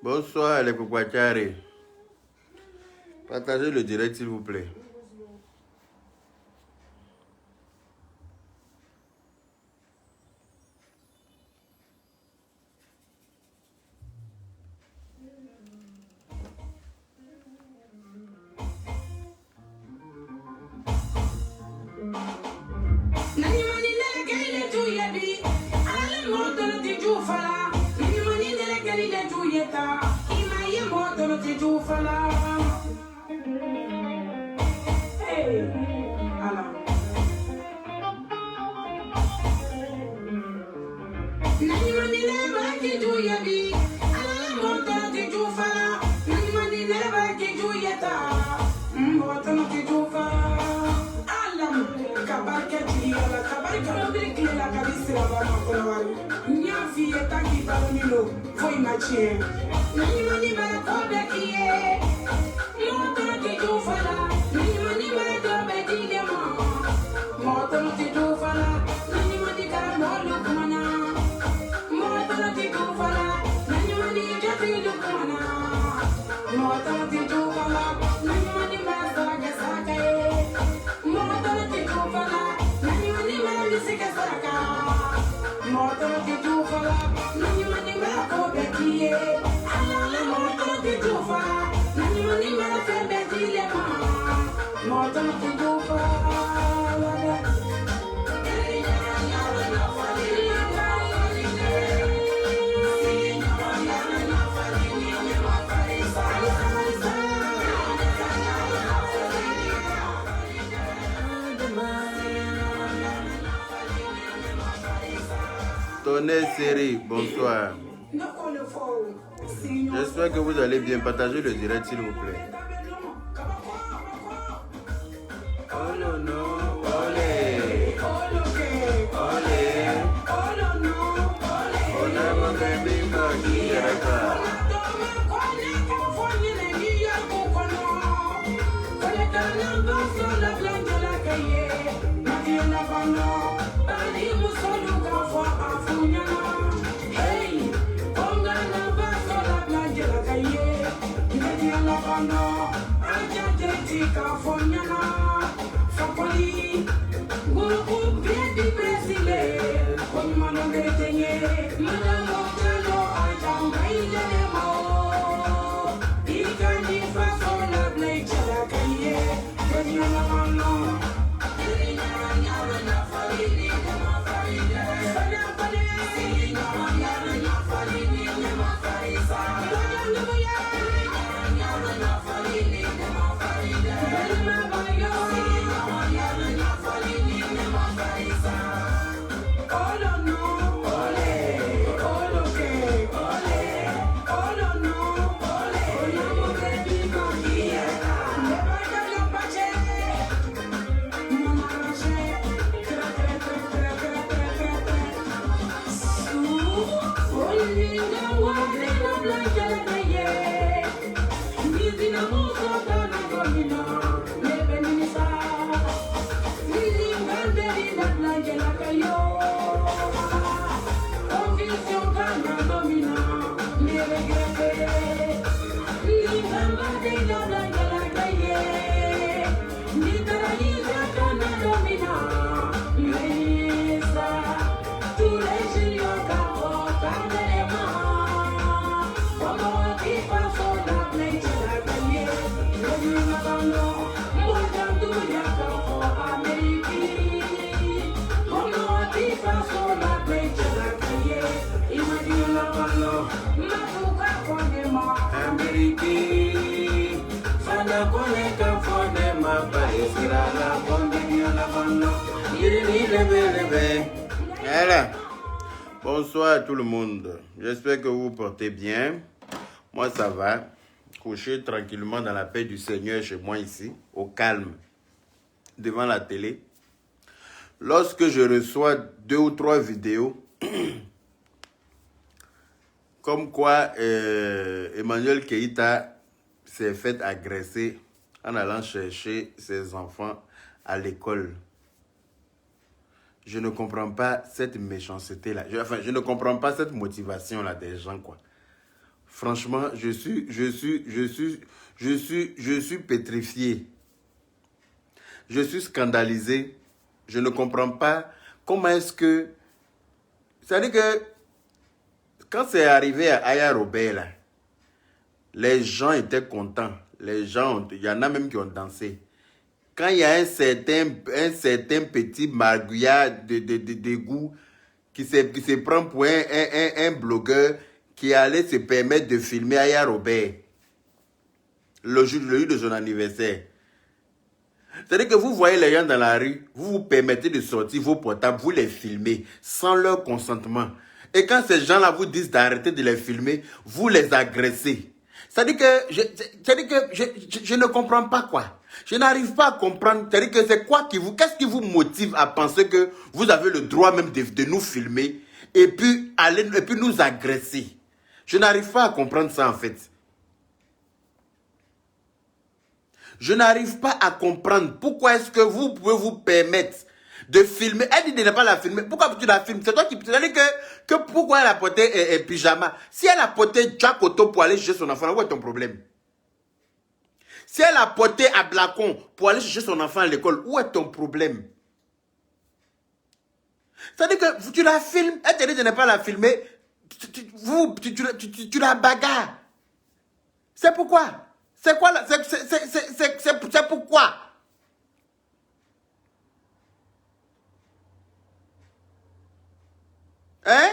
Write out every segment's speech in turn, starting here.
Bonsoir les Kokwachari. Partagez le direct s'il vous plaît. Tonnet Série, bonsoir. J'espère que vous allez bien. Partagez le direct s'il vous plaît. Oh non, non, olé. Olé. On a mon bébé qui est là. Voilà. Bonsoir à tout le monde. J'espère que vous vous portez bien. Moi, ça va. Couché tranquillement dans la paix du Seigneur chez moi ici, au calme, devant la télé. Lorsque je reçois 2 ou 3 vidéos, comme quoi Emmanuel Keïta s'est fait agresser en allant chercher ses enfants à l'école. Je ne comprends pas cette méchanceté-là. Je ne comprends pas cette motivation-là des gens, quoi. Franchement, je suis pétrifié. Je suis scandalisé. Je ne comprends pas comment est-ce que... C'est-à-dire que quand c'est arrivé à Aya Robert, là, les gens étaient contents. Il y en a même qui ont dansé. Quand il y a un certain petit marguillard de goût qui se prend pour un blogueur qui allait se permettre de filmer Aya Robert le jour de son anniversaire. C'est-à-dire que vous voyez les gens dans la rue, vous vous permettez de sortir vos portables, vous les filmez sans leur consentement. Et quand ces gens-là vous disent d'arrêter de les filmer, vous les agressez. C'est-à-dire que je ne comprends pas quoi. Je n'arrive pas à comprendre. C'est-à-dire que qu'est-ce qui vous motive à penser que vous avez le droit même de nous filmer et puis nous agresser. Je n'arrive pas à comprendre ça en fait. Je n'arrive pas à comprendre pourquoi est-ce que vous pouvez vous permettre de filmer. Elle dit de ne pas la filmer. Pourquoi tu la filmes? C'est toi qui... C'est-à-dire que pourquoi elle a porté un pyjama? Si elle a porté Jack Otto pour aller chercher son enfant, où est ton problème? Si elle a porté à Blacon pour aller chercher son enfant à l'école, où est ton problème? C'est-à-dire que tu la filmes, elle te dit de ne pas la filmer, tu la bagarres. C'est pourquoi? C'est quoi? C'est pourquoi? Hein?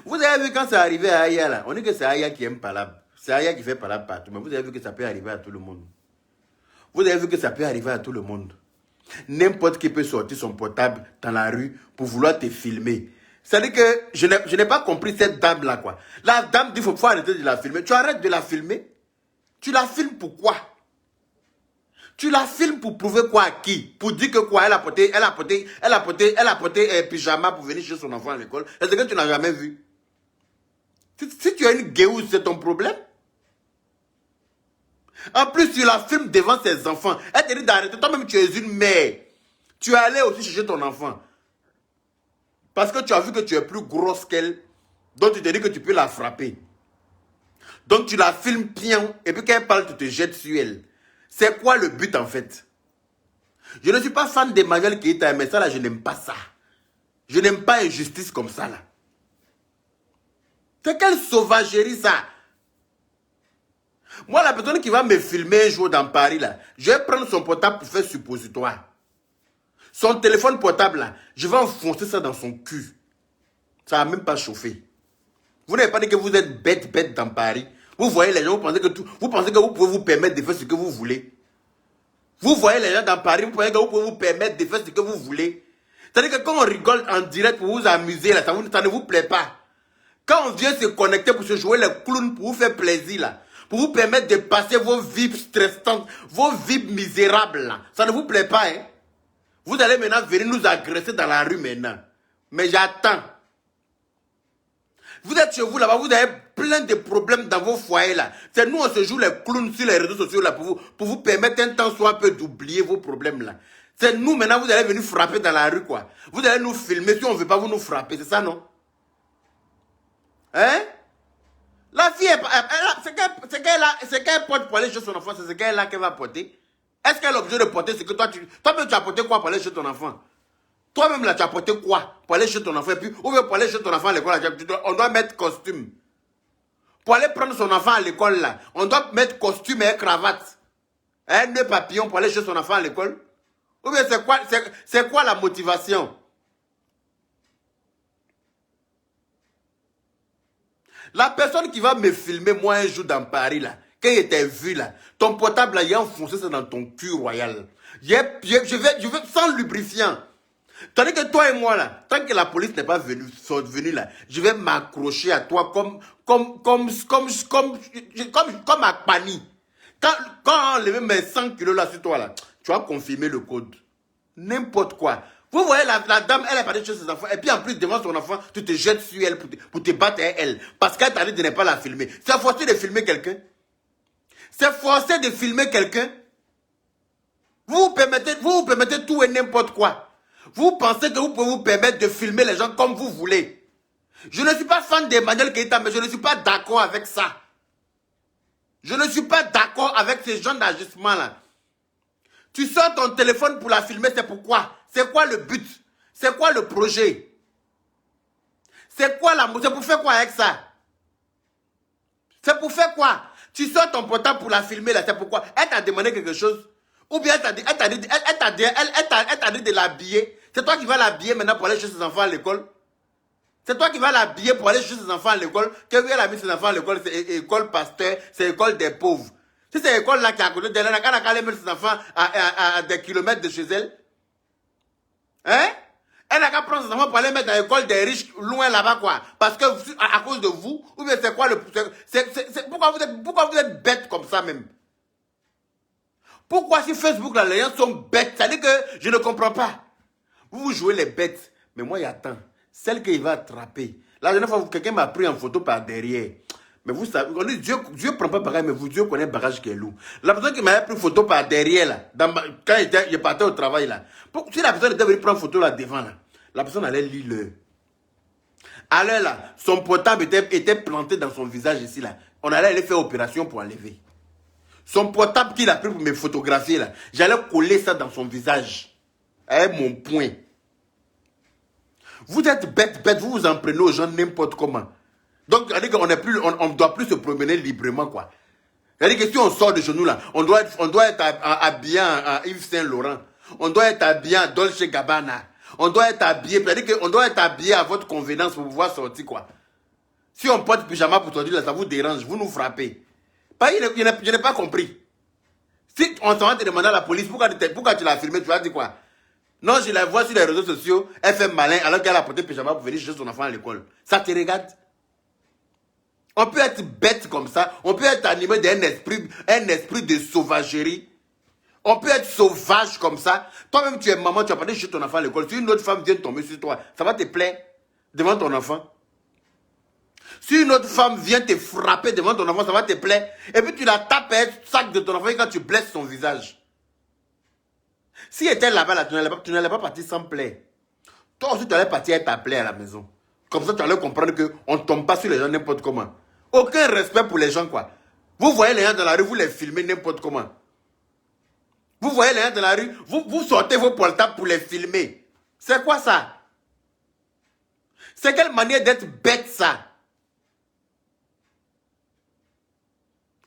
Vous avez vu quand c'est arrivé à Aya là, on dit que c'est Aya qui aime palabre. C'est Aya qui fait palabre partout, mais vous avez vu que ça peut arriver à tout le monde. Vous avez vu que ça peut arriver à tout le monde. N'importe qui peut sortir son portable dans la rue pour vouloir te filmer. C'est-à-dire que je n'ai pas compris cette dame-là, quoi. La dame dit qu'il faut arrêter de la filmer. Tu arrêtes de la filmer? Tu la filmes pourquoi? Tu la filmes pour prouver quoi à qui? Pour dire que quoi? Elle a porté un pyjama pour venir chez son enfant à l'école. Est-ce que tu n'as jamais vu? Si tu as une guéouze, c'est ton problème. En plus, tu la filmes devant ses enfants. Elle te dit d'arrêter. Toi-même, tu es une mère. Tu es allé aussi chercher ton enfant. Parce que tu as vu que tu es plus grosse qu'elle. Donc, tu te dis que tu peux la frapper. Donc, tu la filmes bien. Et puis, quand elle parle, tu te jettes sur elle. C'est quoi le but, en fait? Je ne suis pas fan d'Emmanuel Keïta, mais ça, là, je n'aime pas ça. Je n'aime pas injustice comme ça, là. C'est quelle sauvagerie, ça? Moi, la personne qui va me filmer un jour dans Paris, là, je vais prendre son portable pour faire suppositoire. Son téléphone portable, là, je vais enfoncer ça dans son cul. Ça va même pas chauffer. Vous n'avez pas dit que vous êtes bête dans Paris. Vous voyez les gens, vous pensez que vous pouvez vous permettre de faire ce que vous voulez. Vous voyez les gens dans Paris, vous pensez que vous pouvez vous permettre de faire ce que vous voulez. C'est-à-dire que quand on rigole en direct pour vous amuser, là, ça ne vous plaît pas. Quand on vient se connecter pour se jouer les clowns, pour vous faire plaisir, là, pour vous permettre de passer vos vies stressantes, vos vies misérables, là, ça ne vous plaît pas, hein? Vous allez maintenant venir nous agresser dans la rue maintenant. Mais j'attends. Vous êtes chez vous là-bas, vous avez plein de problèmes dans vos foyers là. C'est nous, on se joue les clowns sur les réseaux sociaux là pour vous permettre un temps soit peu d'oublier vos problèmes là. C'est nous maintenant, vous allez venir frapper dans la rue quoi. Vous allez nous filmer, si on ne veut pas vous nous frapper, c'est ça non? Hein? La fille, c'est qu'elle porte pour aller chez son enfant, c'est ce qu'elle a qu'elle va porter. Est-ce qu'elle est obligée de porter ce que toi-même tu as porté quoi pour aller chez ton enfant? Toi-même là, tu as porté quoi pour aller chez ton enfant? Et puis, ou bien pour aller chez ton enfant à l'école, on doit mettre costume. Pour aller prendre son enfant à l'école là, on doit mettre costume et cravate. Un nœud papillon pour aller chez son enfant à l'école? Ou bien c'est quoi la motivation? La personne qui va me filmer, moi, un jour dans Paris, là, quand il était vu, là, ton portable, là, il a enfoncé ça dans ton cul royal. Je vais sans lubrifiant. Tandis que toi et moi, là, tant que la police n'est pas venue, là, je vais m'accrocher à toi comme à Pani. Quand on enlève mes 100 kilos là sur toi, là, tu vas confirmer le code. N'importe quoi. Vous voyez, la dame, elle est partie chez ses enfants. Et puis en plus, devant son enfant, tu te jettes sur elle pour te battre avec elle. Parce qu'elle t'a dit de ne pas la filmer. C'est forcé de filmer quelqu'un. C'est forcé de filmer quelqu'un. Vous vous permettez tout et n'importe quoi. Vous pensez que vous pouvez vous permettre de filmer les gens comme vous voulez. Je ne suis pas fan d'Emmanuel Keïta, mais je ne suis pas d'accord avec ça. Je ne suis pas d'accord avec ces genres d'ajustements-là. Tu sors ton téléphone pour la filmer, c'est pourquoi? C'est quoi le but? C'est quoi le projet? C'est quoi la... C'est pour faire quoi avec ça? C'est pour faire quoi? Tu sors ton portable pour la filmer, là, c'est pourquoi? Elle t'a demandé quelque chose? Ou bien elle t'a dit de l'habiller? C'est toi qui vas l'habiller maintenant pour aller chez ses enfants à l'école? C'est toi qui vas l'habiller pour aller chez ses enfants à l'école? Que oui, elle a mis ses enfants à l'école, c'est école pasteur, c'est école des pauvres. Si c'est l'école là qui est à côté d'elle, elle n'a qu'à aller mettre ses enfants à des kilomètres de chez elle. Hein? Elle n'a qu'à prendre ses enfants pour aller mettre dans l'école des riches, loin là-bas, quoi. Parce que, à cause de vous, ou bien c'est quoi le... pourquoi vous êtes bête comme ça même? Pourquoi si Facebook, là, les gens sont bêtes? Ça veut dire que je ne comprends pas. Vous jouez les bêtes. Mais moi, il y a tant. Celle qu'il va attraper. La dernière fois, quelqu'un m'a pris en photo par derrière. Mais vous savez, on dit, Dieu ne prend pas pareil, mais Dieu connaît le bagage qui est lourd. La personne qui m'avait pris une photo par derrière, là, quand je partais au travail, là, si la personne était venue prendre une photo là devant, là, la personne allait lire l'heure. Alors là, son portable était planté dans son visage ici, là. On allait aller faire opération pour enlever. Son portable qu'il a pris pour me photographier, là, j'allais coller ça dans son visage. Avec mon poing. Vous êtes bête, vous vous en prenez aux gens n'importe comment. Donc, on ne doit plus se promener librement, quoi. C'est-à-dire que si on sort de chez nous, là, on doit être habillé à Yves Saint Laurent. On doit être habillé à Dolce Gabbana. On doit être habillé, c'est-à-dire qu'on doit être habillé à votre convenance pour pouvoir sortir, quoi. Si on porte pyjama pour sortir, là, ça vous dérange, vous nous frappez. Je n'ai pas compris. Si on s'en va te demander à la police, pourquoi tu l'as filmé, tu vas dire quoi? Non, je la vois sur les réseaux sociaux, elle fait malin alors qu'elle a porté pyjama pour venir chercher son enfant à l'école. Ça te regarde? On peut être bête comme ça, on peut être animé d'un esprit de sauvagerie. On peut être sauvage comme ça. Toi-même, tu es maman, tu as parlé chez ton enfant à l'école. Si une autre femme vient tomber sur toi, ça va te plaire devant ton enfant. Si une autre femme vient te frapper devant ton enfant, ça va te plaire. Et puis tu la tapes à un sac de ton enfant quand tu blesses son visage. Si elle était là-bas, là, tu n'allais pas partir sans plaire. Toi aussi, tu allais partir avec ta plaie à la maison. Comme ça, tu allais comprendre qu'on ne tombe pas sur les gens n'importe comment. Aucun respect pour les gens, quoi. Vous voyez les gens dans la rue, vous les filmez n'importe comment. Vous voyez les gens dans la rue, vous sortez vos portables pour les filmer. C'est quoi ça? C'est quelle manière d'être bête, ça?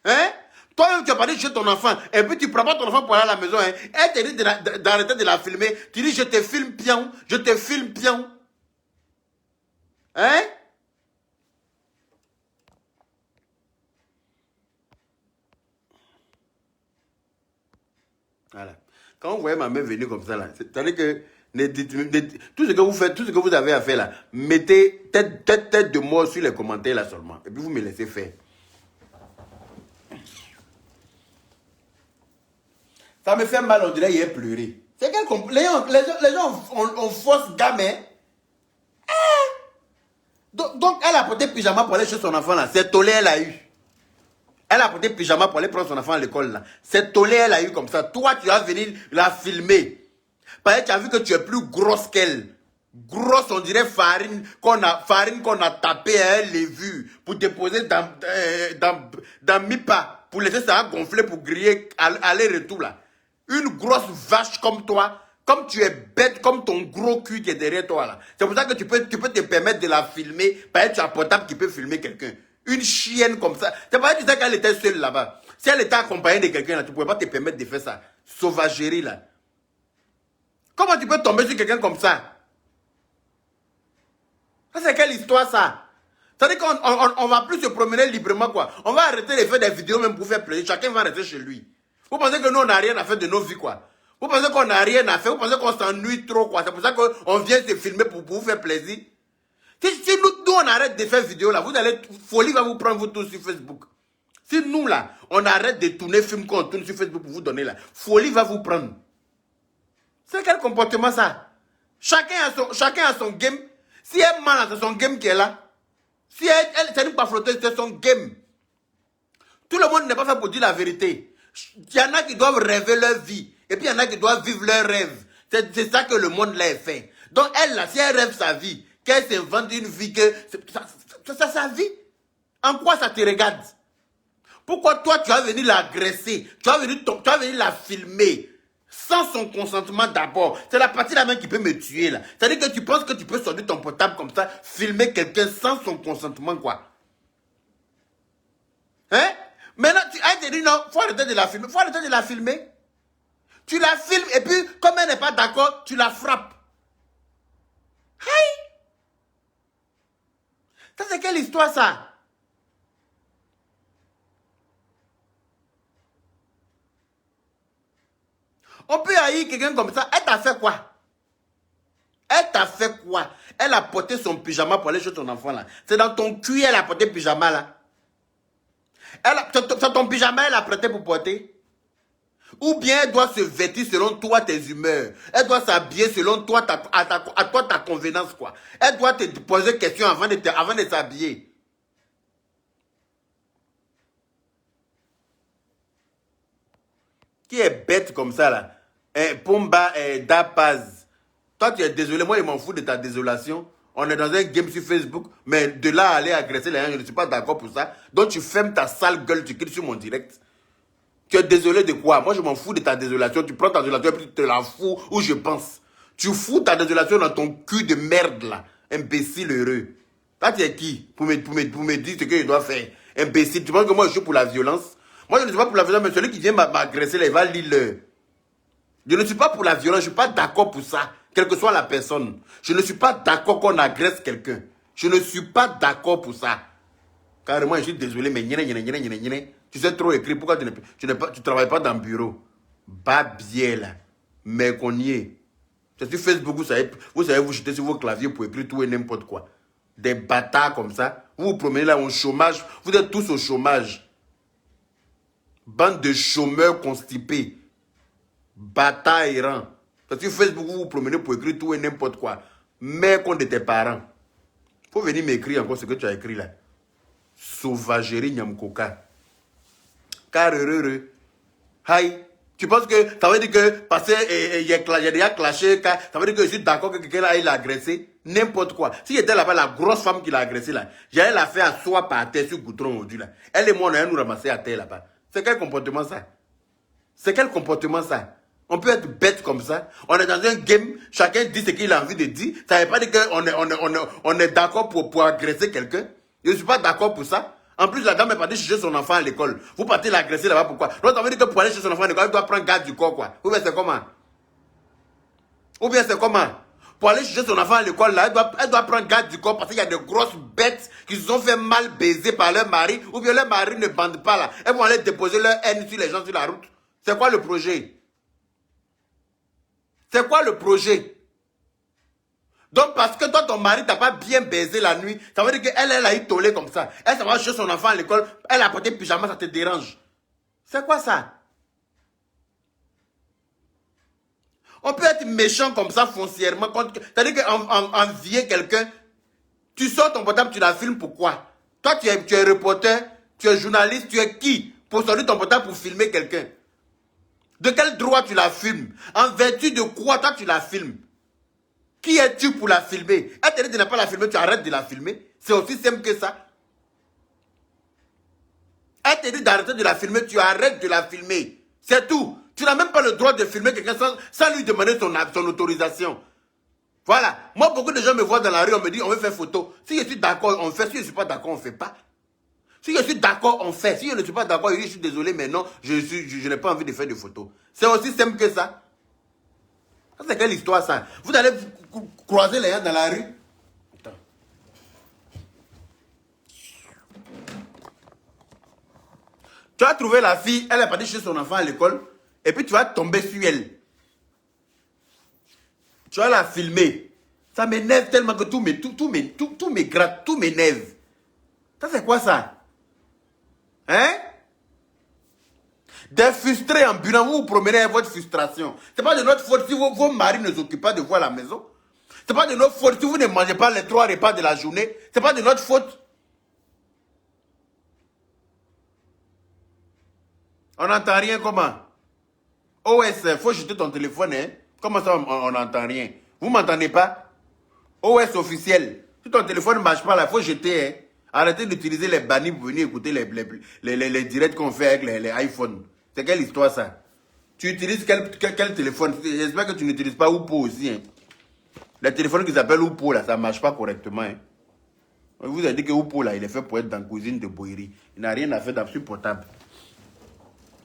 Hein? Toi-même, tu as parlé chez ton enfant, et puis tu ne prends pas ton enfant pour aller à la maison. Hein? Elle te dit d'arrêter de la filmer. Tu dis, je te filme pion, je te filme pion. Hein? Voilà. Quand vous voyez ma main venir comme ça, là, c'est-à-dire que tout ce que vous faites, tout ce que vous avez à faire là, mettez tête de mort sur les commentaires là seulement. Et puis vous me laissez faire. Ça me fait mal, on dirait qu'il a pleuré. C'est quel les gens on force gamin. Donc elle a porté pyjama pour aller chez son enfant là. C'est tollé, elle a eu. Elle a porté pyjama pour aller prendre son enfant à l'école là. C'est tollé, elle a eu comme ça. Toi, tu vas venir la filmer. Parce que tu as vu que tu es plus grosse qu'elle. Grosse, on dirait farine qu'on a tapé à elle, les vues, pour déposer dans Mipa, pour laisser ça gonfler, pour griller, aller-retour là. Une grosse vache comme toi, comme tu es bête, comme ton gros cul qui est derrière toi là. C'est pour ça que tu peux te permettre de la filmer, parce que tu as un portable qui peut filmer quelqu'un. Une chienne comme ça. C'est pas dire qu'elle était seule là-bas. Si elle était accompagnée de quelqu'un là, tu ne pouvais pas te permettre de faire ça. Sauvagerie là. Comment tu peux tomber sur quelqu'un comme ça? Ça c'est quelle histoire ça? Ça veut dire qu'on va plus se promener librement quoi. On va arrêter de faire des vidéos même pour faire plaisir. Chacun va rester chez lui. Vous pensez que nous on n'a rien à faire de nos vies quoi? Vous pensez qu'on n'a rien à faire? Vous pensez qu'on s'ennuie trop quoi? C'est pour ça qu'on vient se filmer pour vous faire plaisir? Si nous on arrête de faire vidéo là, vous allez, folie va vous prendre vous tous sur Facebook. Si nous là, on arrête de tourner film qu'on tourne sur Facebook pour vous donner là, folie va vous prendre. C'est quel comportement ça? Chacun a son game. Si elle mal, c'est son game qui est là. Si elle c'est pas flotter, c'est son game. Tout le monde n'est pas fait pour dire la vérité. Il y en a qui doivent rêver leur vie. Et puis il y en a qui doivent vivre leur rêve. C'est ça que le monde là est fait. Donc elle là, si elle rêve sa vie, qu'elle s'invente une vie que... C'est sa vie. En quoi ça te regarde? Pourquoi toi, tu vas venir l'agresser? Tu vas venir la filmer sans son consentement d'abord. C'est la partie là même qui peut me tuer là. C'est-à-dire que tu penses que tu peux sortir ton portable comme ça, filmer quelqu'un sans son consentement quoi. Hein? Maintenant, elle te dit non, faut arrêter de la filmer. Faut arrêter de la filmer. Tu la filmes et puis, comme elle n'est pas d'accord, tu la frappes. Hey! Ça, c'est quelle histoire, ça? On peut haïr quelqu'un comme ça. Elle t'a fait quoi? Elle t'a fait quoi? Elle a porté son pyjama pour aller chez ton enfant, là. C'est dans ton cul, elle a porté le pyjama, là. C'est ton pyjama, elle a prêté pour porter? Ou bien elle doit se vêtir selon toi, tes humeurs. Elle doit s'habiller selon toi, ta convenance, quoi. Elle doit te poser des questions avant de s'habiller. Qui est bête comme ça, là? Pumba Dapaz. Toi, tu es désolé. Moi, je m'en fous de ta désolation. On est dans un game sur Facebook. Mais de là à aller agresser les gens, je ne suis pas d'accord pour ça. Donc, tu fermes ta sale gueule, tu cliques sur mon direct. Tu es désolé de quoi? Moi, je m'en fous de ta désolation. Tu prends ta désolation et puis tu te la fous où je pense. Tu fous ta désolation dans ton cul de merde, là. Imbécile heureux. Toi, tu es qui pour me dire ce que je dois faire? Imbécile. Tu penses que moi, je suis pour la violence? Moi, je ne suis pas pour la violence, mais celui qui vient m'agresser, là, il va lire le... Je ne suis pas pour la violence, je ne suis pas d'accord pour ça, quelle que soit la personne. Je ne suis pas d'accord qu'on agresse quelqu'un. Je ne suis pas d'accord pour ça. Carrément, je suis désolé, mais tu sais trop écrire, pourquoi tu travailles pas dans le bureau? Babier là, mais qu'on y est. C'est sur Facebook, vous savez vous jeter sur vos claviers pour écrire tout et n'importe quoi. Des bâtards comme ça, vous vous promenez là au chômage, vous êtes tous au chômage. Bande de chômeurs constipés. Bâtard errant. Parce que Facebook, vous vous promenez pour écrire tout et n'importe quoi. Mère contre tes parents. Faut venir m'écrire encore ce que tu as écrit là. Sauvagerie Nyamkoka. Car heureux. Aïe. Tu penses que ça veut dire que parce qu'il y a déjà clashé, ça veut dire que je suis d'accord que quelqu'un aille l'agressé? N'importe quoi. Si j'étais là-bas, la grosse femme qui l'a agressé là, j'allais la faire asseoir par terre sur le goudron aujourd'hui là. Elle et moi, on allait nous ramasser à terre là-bas. C'est quel comportement ça? C'est quel comportement ça? On peut être bête comme ça. On est dans un game, chacun dit ce qu'il a envie de dire. Ça ne veut pas dire qu'on est d'accord pour agresser quelqu'un. Je ne suis pas d'accord pour ça. En plus, la dame est partie chercher son enfant à l'école. Vous partez l'agresser là-bas, pourquoi? Donc, ça veut dire que pour aller chercher son enfant à l'école, elle doit prendre garde du corps, quoi. Ou bien c'est comment? Ou bien c'est comment? Pour aller chercher son enfant à l'école, là, elle doit prendre garde du corps parce qu'il y a de grosses bêtes qui se sont fait mal baiser par leur mari. Ou bien leur mari ne bande pas là. Elles vont aller déposer leur haine sur les gens sur la route. C'est quoi le projet? C'est quoi le projet? Donc, parce que toi, ton mari t'a pas bien baisé la nuit, ça veut dire qu'elle a eu tollé comme ça. Elle s'en va chercher son enfant à l'école, elle a porté pyjama, ça te dérange. C'est quoi ça? On peut être méchant comme ça foncièrement. C'est-à-dire qu'envier quelqu'un, tu sors ton portable, tu la filmes, pourquoi? Toi, tu es reporter, tu es journaliste, tu es qui pour sortir ton portable pour filmer quelqu'un? De quel droit tu la filmes? En vertu de quoi toi tu la filmes? Qui es-tu pour la filmer? Elle te dit de ne pas la filmer, tu arrêtes de la filmer. C'est aussi simple que ça. Elle te dit d'arrêter de la filmer, tu arrêtes de la filmer. C'est tout. Tu n'as même pas le droit de filmer quelqu'un sans lui demander son autorisation. Voilà. Moi, beaucoup de gens me voient dans la rue, on me dit, on veut faire photo. Si je suis d'accord, on fait. Si je ne suis pas d'accord, on ne fait pas. Si je suis d'accord, on fait. Si je ne suis pas d'accord, je suis désolé, mais non, je n'ai pas envie de faire de photos. C'est aussi simple que ça. Ça, c'est quelle histoire, ça? Vous allez croiser les gens dans la rue. Attends. Tu as trouvé la fille, elle est partie chez son enfant à l'école, et puis tu vas tomber sur elle. Tu vas la filmer. Ça m'énerve tellement que tout me gratte, tout m'énerve. Ça, c'est quoi ça? Hein? Des frustrés ambulants, vous vous promenez avec votre frustration. C'est pas de notre faute si vos maris ne s'occupent pas de vous à la maison. C'est pas de notre faute si vous ne mangez pas les 3 repas de la journée. C'est pas de notre faute. On n'entend rien comment? OS, faut jeter ton téléphone, hein? Comment ça on n'entend rien? Vous m'entendez pas? OS officiel. Si ton téléphone ne marche pas là, il faut jeter, hein? Arrêtez d'utiliser les bannis pour venir écouter les directs qu'on fait avec les iPhones. C'est quelle histoire ça? Tu utilises quel téléphone? J'espère que tu n'utilises pas Oppo aussi. Hein. Les téléphones qui s'appellent Oppo, là, ça ne marche pas correctement. Hein. On vous a dit que Oppo, là, il est fait pour être dans la cuisine de Boiri. Il n'a rien à faire d'absolu portable.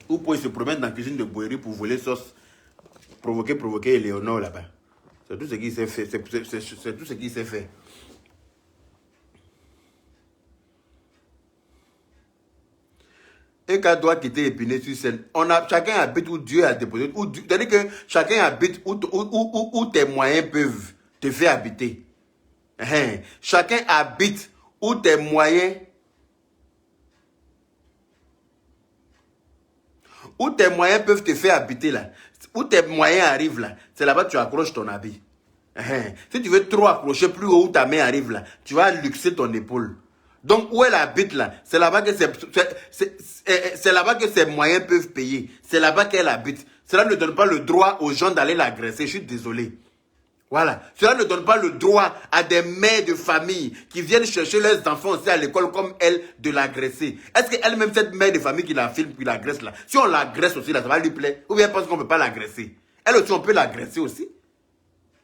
Oppo, il se promène dans la cuisine de Boiri pour voler sauce, provoquer Léonore là-bas. C'est tout ce qu'il sait faire. C'est tout ce qu'il sait faire. Et quand doit quitter Épinay-sur-Seine, chacun habite où Dieu a déposé. C'est-à-dire que chacun habite où tes moyens peuvent te faire habiter. Chacun habite où tes moyens peuvent te faire habiter là. Où tes moyens arrivent là. C'est là-bas que tu accroches ton habit. Si tu veux trop accrocher plus haut où ta main arrive là, tu vas luxer ton épaule. Donc, où elle habite là, c'est là-bas que c'est là-bas que ses moyens peuvent payer. C'est là-bas qu'elle habite. Cela ne donne pas le droit aux gens d'aller l'agresser. Je suis désolé. Voilà. Cela ne donne pas le droit à des mères de famille qui viennent chercher leurs enfants aussi à l'école comme elle de l'agresser. Est-ce qu'elle-même, cette mère de famille qui la filme, qui l'agresse là, si on l'agresse aussi là, ça va lui plaire? Ou bien elle pense qu'on ne peut pas l'agresser? Elle aussi, on peut l'agresser aussi.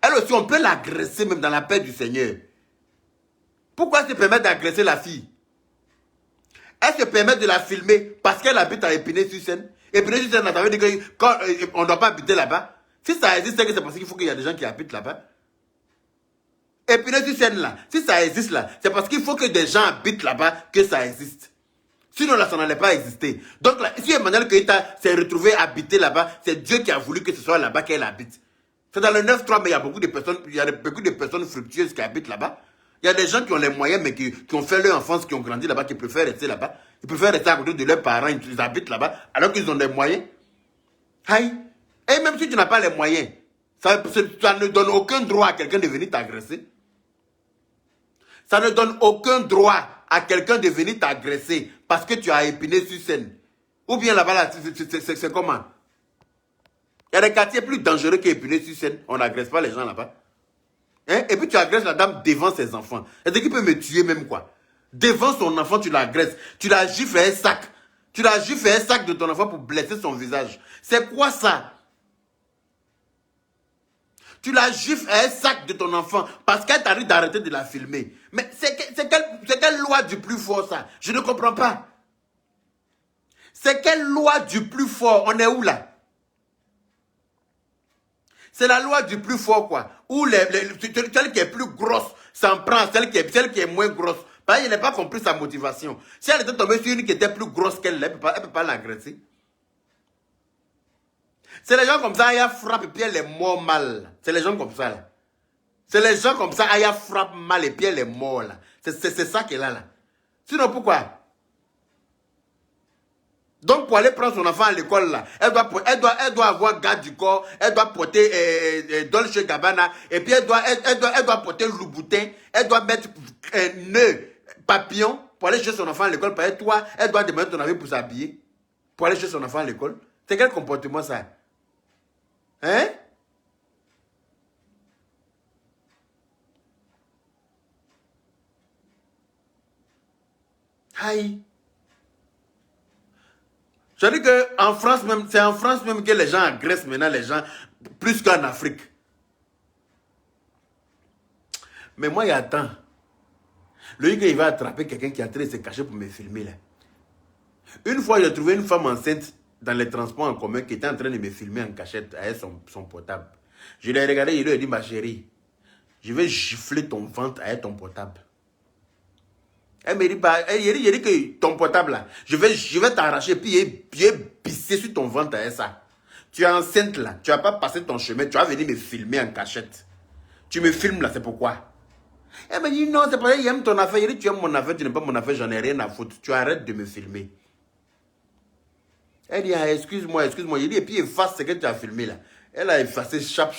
Elle aussi, on peut l'agresser même dans la paix du Seigneur. Pourquoi elle se permet d'agresser la fille? Elle se permet de la filmer parce qu'elle habite à Épinay-sur-Seine. Épinay-sur-Seine, ça veut dire qu'on ne doit pas habiter là-bas. Si ça existe, c'est parce qu'il faut qu'il y ait des gens qui habitent là-bas. Épinay-sur-Seine là, si ça existe là, c'est parce qu'il faut que des gens habitent là-bas que ça existe. Sinon là, ça n'allait pas exister. Donc là, si Emmanuel Keïta s'est retrouvé habité là-bas, c'est Dieu qui a voulu que ce soit là-bas qu'elle habite. C'est dans le 9-3, mais il y a beaucoup de personnes fructueuses qui habitent là-bas. Il y a des gens qui ont les moyens, mais qui ont fait leur enfance, qui ont grandi là-bas, qui préfèrent rester là-bas. Ils préfèrent rester à côté de leurs parents, ils habitent là-bas, alors qu'ils ont des moyens. Aïe. Et même si tu n'as pas les moyens, ça ne donne aucun droit à quelqu'un de venir t'agresser. Ça ne donne aucun droit à quelqu'un de venir t'agresser parce que tu as Épinay-sur-Seine. Ou bien là-bas, là, c'est comment? Il y a des quartiers plus dangereux qu'Épinay-sur-Seine. On n'agresse pas les gens là-bas. Hein? Et puis tu agresses la dame devant ses enfants. Est-ce qu'il peut me tuer même quoi? Devant son enfant, tu l'agresses. Tu la gifles un sac. Tu la gifles un sac de ton enfant pour blesser son visage. C'est quoi ça? Tu la gifles un sac de ton enfant parce qu'elle t'arrive d'arrêter de la filmer. Mais c'est quelle loi du plus fort ça? Je ne comprends pas. C'est quelle loi du plus fort? On est où là? C'est la loi du plus fort, quoi. Où celle qui est plus grosse s'en prend, celle qui est moins grosse. Parce qu'il n'a pas compris sa motivation. Si elle était tombée sur une qui était plus grosse qu'elle, elle ne peut pas l'agresser. C'est les gens comme ça, elle frappe et puis elle est mort mal. C'est les gens comme ça, là. C'est les gens comme ça, elle frappe mal et puis elle est mort, là. C'est ça qu'elle a, là. Sinon, pourquoi? Donc, pour aller prendre son enfant à l'école, là, elle doit avoir garde du corps, elle doit porter Dolce Gabbana, et puis elle doit porter Louboutin, elle doit mettre un nœud papillon pour aller chercher son enfant à l'école. Parce que toi, elle doit demander ton avis pour s'habiller, pour aller chercher son enfant à l'école. C'est quel comportement ça? Hein? Aïe. Je dis qu'en France même, c'est en France même que les gens agressent maintenant les gens plus qu'en Afrique. Mais moi, il y a temps. Le gars, il va attraper quelqu'un qui est en train de se cacher pour me filmer là. Une fois, j'ai trouvé une femme enceinte dans les transports en commun qui était en train de me filmer en cachette avec son portable. Je l'ai regardé, il lui a dit, ma chérie, je vais gifler ton ventre avec ton portable. Elle me dit, il dit que ton portable là, je vais t'arracher, puis il est pissé sur ton ventre avec ça. Tu es enceinte là, tu vas pas passer ton chemin, tu vas venir me filmer en cachette. Tu me filmes là, c'est pourquoi? Elle me dit, non, c'est parce qu'il aime ton affaire. Il dit, tu aimes mon affaire, tu n'aimes pas mon affaire, j'en ai rien à foutre. Tu arrêtes de me filmer. Elle dit, ah, excuse-moi. Il dit, et puis efface ce que tu as filmé là. Elle a effacé chap.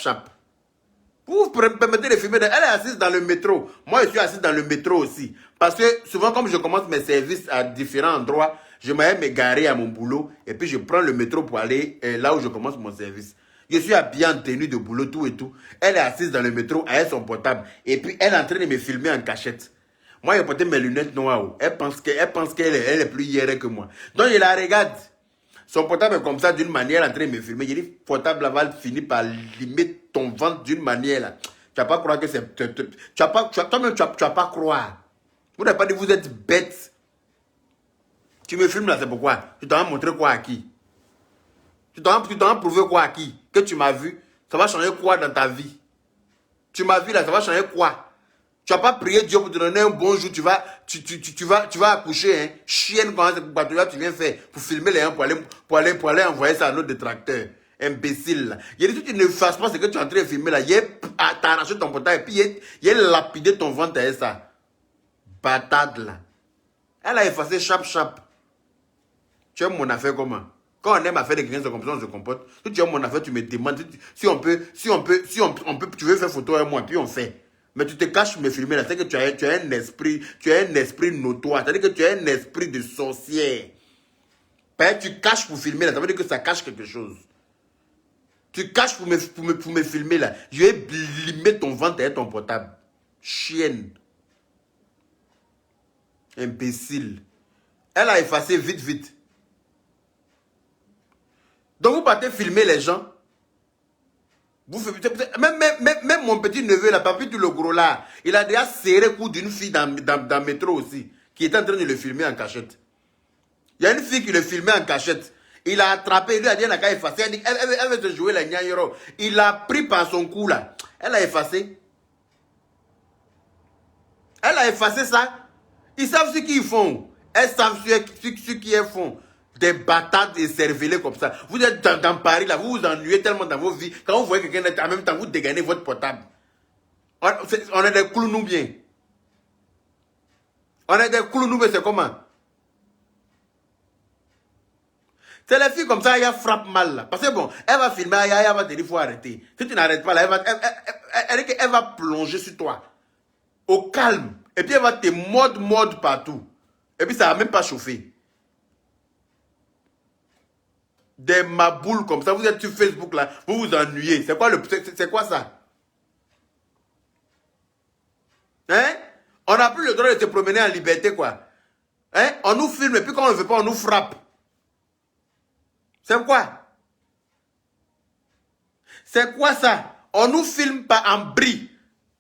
Vous permettez de filmer. Elle est assise dans le métro. Moi, je suis assis dans le métro aussi. Parce que souvent, comme je commence mes services à différents endroits, je m'aime me garer à mon boulot. Et puis, je prends le métro pour aller là où je commence mon service. Je suis habillé en tenue de boulot, tout et tout. Elle est assise dans le métro avec son portable. Et puis, elle est en train de me filmer en cachette. Moi, j'ai porté mes lunettes noires. Elle pense qu'elle est plus hier que moi. Donc, je la regarde. Son portable est comme ça d'une manière en train de me filmer. J'ai dit, portable là va finir par limiter ton ventre d'une manière là. Tu vas pas croire que c'est... Toi-même, tu vas pas croire. Vous n'avez pas dit, vous êtes bête. Tu me filmes là, c'est pourquoi? Tu t'en as montré quoi à qui? Tu t'en as prouvé quoi à qui? Que tu m'as vu? Ça va changer quoi dans ta vie? Tu m'as vu là, ça va changer quoi? Tu vas pas prier Dieu pour te donner un bon jour, tu vas accoucher, hein? Chienne, comment tu viens faire pour filmer les gens, pour aller envoyer ça à notre détracteur. Imbécile là. Il y a des trucs que tu ne fasses pas ce que tu es en train de filmer là. T'as arraché ton portail et puis il a lapidé ton ventre avec ça. Batade là. Elle a effacé chap. Tu aimes mon affaire comment? Quand on aime affaire de quelqu'un, c'est comme ça on se comporte. Si tu aimes mon affaire, tu me demandes si on peut, tu veux faire photo avec moi, puis on fait. Mais tu te caches pour me filmer là, c'est que tu as un esprit notoire, c'est-à-dire que tu as un esprit de sorcière. Tu caches pour filmer là, ça veut dire que ça cache quelque chose. Tu caches pour me filmer là, je vais blimer ton ventre avec ton portable. Chienne. Imbécile. Elle a effacé vite. Donc vous partez filmer les gens. Même mon petit neveu, là, papi tout le gros là, il a déjà serré le cou d'une fille dans le métro aussi, qui était en train de le filmer en cachette. Il y a une fille qui le filmait en cachette. Il a attrapé, il lui a dit, elle a effacé. Elle veut se jouer la gnayero. Il l'a pris par son cou là. Elle a effacé. Elle a effacé ça. Ils savent ce qu'ils font. Elles savent ce qu'ils font. Des batates et cervelés comme ça. Vous êtes dans Paris, là, vous vous ennuyez tellement dans vos vies. Quand vous voyez quelqu'un en même temps, vous dégainez votre portable. On est des clownous bien. On est des clownous, mais c'est comment? C'est les filles comme ça, Aya frappe mal là. Parce que bon, elle va filmer, Aya va te dire, il faut arrêter. Si tu n'arrêtes pas là, elle va plonger sur toi. Au calme. Et puis elle va te mordre partout. Et puis ça va même pas chauffer. Des maboules comme ça, vous êtes sur Facebook là, vous vous ennuyez. C'est quoi ça? Hein? On n'a plus le droit de se promener en liberté quoi. Hein? On nous filme et puis quand on ne veut pas, on nous frappe. C'est quoi? C'est quoi ça? On nous filme pas en bris.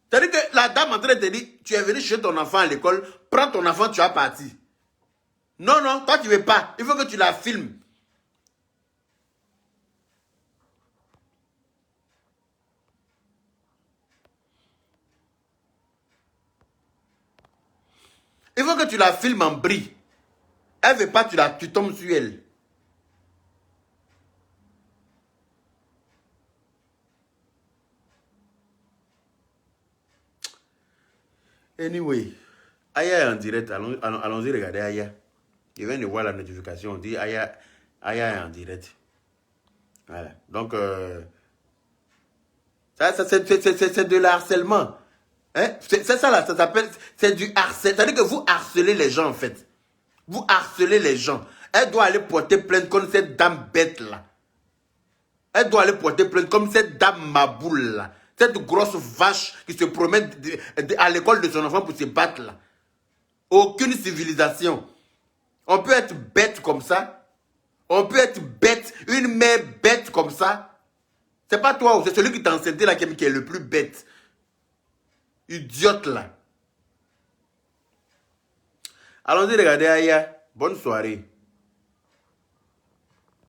C'est-à-dire que la dame en train de te dire, tu es venu chez ton enfant à l'école, prends ton enfant, tu vas partir. Non, toi tu ne veux pas. Il faut que tu la filmes. Il faut que tu la filmes en bris. Elle ne veut pas, tu tombes sur elle. Anyway, Aya est en direct. Allons-y regarder Aya. Je viens de voir la notification. On dit Aya est en direct. Voilà. Donc, c'est de l'harcèlement. Hein? C'est ça là, ça s'appelle, c'est du harcèlement. C'est-à-dire que vous harcelez les gens en fait. Vous harcelez les gens. Elle doit aller porter plainte comme cette dame bête là. Elle doit aller porter plainte comme cette dame maboule là. Cette grosse vache qui se promène à l'école de son enfant pour se battre là. Aucune civilisation. On peut être bête comme ça. On peut être bête, une mère bête comme ça. C'est pas toi, c'est celui qui t'a enceinté là qui est le plus bête. Idiote là. Allons-y regarder Aya. Bonne soirée.